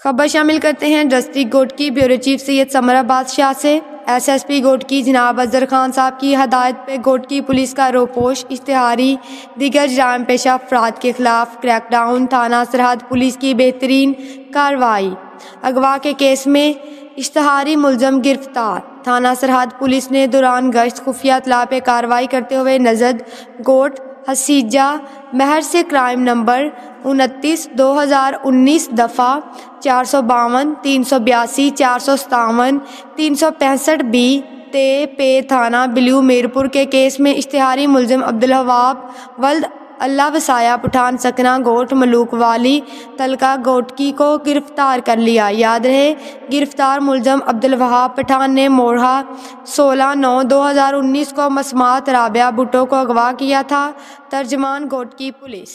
خبر شامل کرتے ہیں ڈسٹرکٹ گوٹکی بیورو چیف سید سمرہ بادشاہ سے۔ ایس ایس پی گوٹکی جناب اظہر خان صاحب کی ہدایت پہ گوٹکی پولیس کا روپوش اشتہاری دیگر جرائم پیشہ افراد کے خلاف کریک ڈاؤن، تھانہ سرحد پولیس کی بہترین کارروائی۔ اغوا کے کیس میں اشتہاری ملزم گرفتار۔ تھانہ سرحد پولیس نے دوران گشت خفیہ اطلاع پہ کارروائی کرتے ہوئے نژد گوٹ حسیجہ مہر سے کرائم نمبر 29/2019 دفعہ 452 382 457 365 بی تے پے تھانہ بلیو میرپور کے کیس میں اشتہاری ملزم عبدالوہاب ولد اللہ وسایہ پٹھان سکنہ گوٹ ملوک والی تلکہ گوٹکی کو گرفتار کر لیا۔ یاد رہے گرفتار ملزم عبدالوہاب پٹھان نے مورہا 16/9/2019 کو مسمات رابعہ بھٹو کو اغوا کیا تھا۔ ترجمان گوٹکی پولیس۔